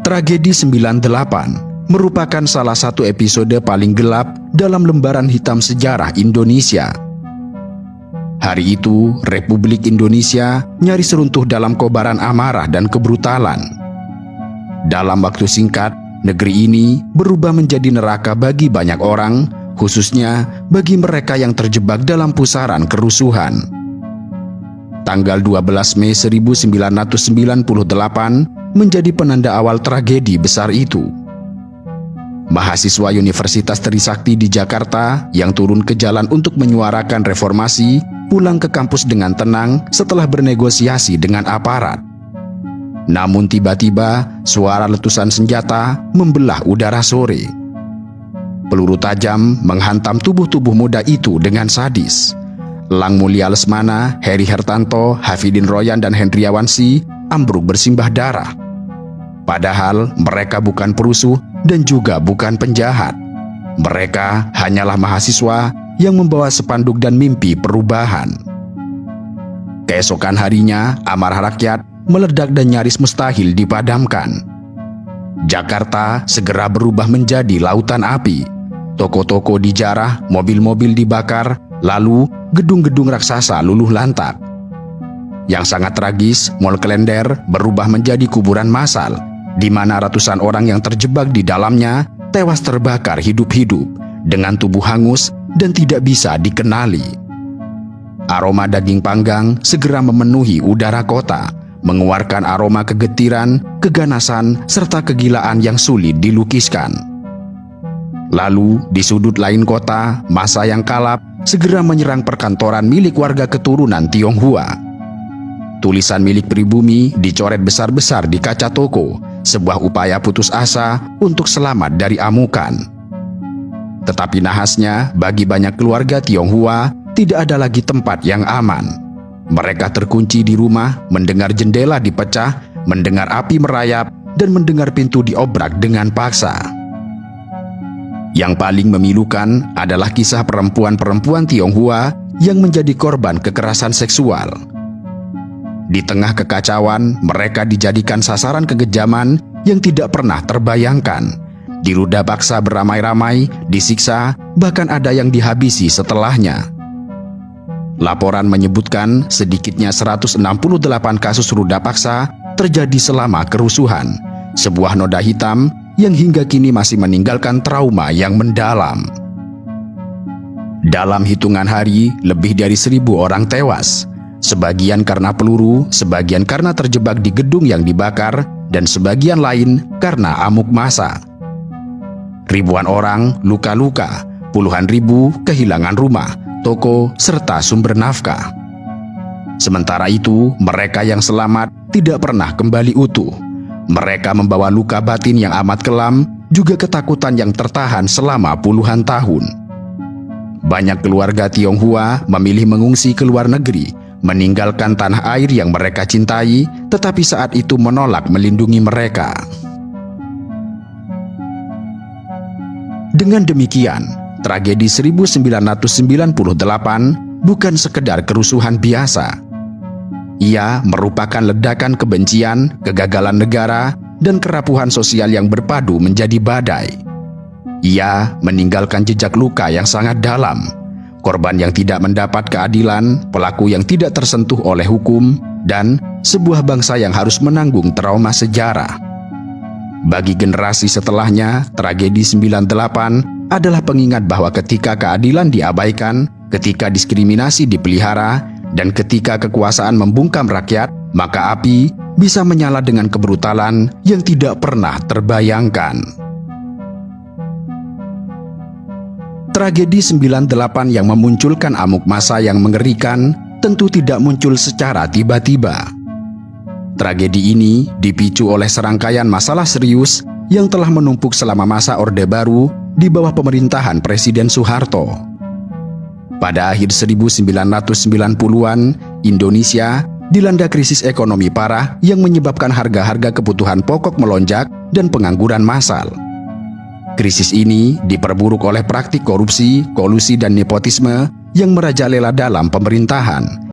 Tragedi 98 merupakan salah satu episode paling gelap dalam lembaran hitam sejarah Indonesia. Hari itu, Republik Indonesia nyaris runtuh dalam kobaran amarah dan kebrutalan. Dalam waktu singkat, negeri ini berubah menjadi neraka bagi banyak orang, khususnya bagi mereka yang terjebak dalam pusaran kerusuhan. Tanggal 12 Mei 1998 menjadi penanda awal tragedi besar itu. Mahasiswa Universitas Trisakti di Jakarta yang turun ke jalan untuk menyuarakan reformasi pulang ke kampus dengan tenang setelah bernegosiasi dengan aparat. Namun tiba-tiba suara letusan senjata membelah udara sore. Peluru tajam menghantam tubuh-tubuh muda itu dengan sadis. Lang Mulia Lesmana, Heri Hertanto, Hafidin Royan, dan Hendriawansi ambruk bersimbah darah. Padahal mereka bukan perusuh dan juga bukan penjahat. Mereka hanyalah mahasiswa yang membawa spanduk dan mimpi perubahan. Keesokan harinya, amarah rakyat meledak dan nyaris mustahil dipadamkan. Jakarta segera berubah menjadi lautan api. Toko-toko dijarah, mobil-mobil dibakar, lalu gedung-gedung raksasa luluh lantak. Yang sangat tragis, Mall Klender berubah menjadi kuburan massal, di mana ratusan orang yang terjebak di dalamnya tewas terbakar hidup-hidup dengan tubuh hangus dan tidak bisa dikenali. Aroma daging panggang segera memenuhi udara kota, mengeluarkan aroma kegetiran, keganasan, serta kegilaan yang sulit dilukiskan. Lalu, di sudut lain kota, massa yang kalap segera menyerang perkantoran milik warga keturunan Tionghoa. Tulisan milik pribumi dicoret besar-besar di kaca toko, sebuah upaya putus asa untuk selamat dari amukan. Tetapi nahasnya, bagi banyak keluarga Tionghoa, tidak ada lagi tempat yang aman. Mereka terkunci di rumah, mendengar jendela dipecah, mendengar api merayap, dan mendengar pintu diobrak dengan paksa. Yang paling memilukan adalah kisah perempuan-perempuan Tionghoa yang menjadi korban kekerasan seksual. Di tengah kekacauan, mereka dijadikan sasaran kekejaman yang tidak pernah terbayangkan. Diruda paksa beramai-ramai, disiksa, bahkan ada yang dihabisi setelahnya. Laporan menyebutkan sedikitnya 168 kasus ruda paksa terjadi selama kerusuhan, sebuah noda hitam yang hingga kini masih meninggalkan trauma yang mendalam. Dalam hitungan hari, lebih dari 1.000 orang tewas. Sebagian karena peluru, sebagian karena terjebak di gedung yang dibakar, dan sebagian lain karena amuk massa. Ribuan orang luka-luka, puluhan ribu kehilangan rumah, toko, serta sumber nafkah. Sementara itu, mereka yang selamat tidak pernah kembali utuh. Mereka membawa luka batin yang amat kelam, juga ketakutan yang tertahan selama puluhan tahun. Banyak keluarga Tionghoa memilih mengungsi ke luar negeri, meninggalkan tanah air yang mereka cintai, tetapi saat itu menolak melindungi mereka. Dengan demikian, tragedi 1998 bukan sekedar kerusuhan biasa. Ia merupakan ledakan kebencian, kegagalan negara, dan kerapuhan sosial yang berpadu menjadi badai. Ia meninggalkan jejak luka yang sangat dalam, korban yang tidak mendapat keadilan, pelaku yang tidak tersentuh oleh hukum, dan sebuah bangsa yang harus menanggung trauma sejarah. Bagi generasi setelahnya, tragedi 98 adalah pengingat bahwa ketika keadilan diabaikan, ketika diskriminasi dipelihara, dan ketika kekuasaan membungkam rakyat, maka api bisa menyala dengan kebrutalan yang tidak pernah terbayangkan. Tragedi 98 yang memunculkan amuk massa yang mengerikan tentu tidak muncul secara tiba-tiba. Tragedi ini dipicu oleh serangkaian masalah serius yang telah menumpuk selama masa Orde Baru di bawah pemerintahan Presiden Soeharto. Pada akhir 1990-an, Indonesia dilanda krisis ekonomi parah yang menyebabkan harga-harga kebutuhan pokok melonjak dan pengangguran massal. Krisis ini diperburuk oleh praktik korupsi, kolusi, dan nepotisme yang merajalela dalam pemerintahan,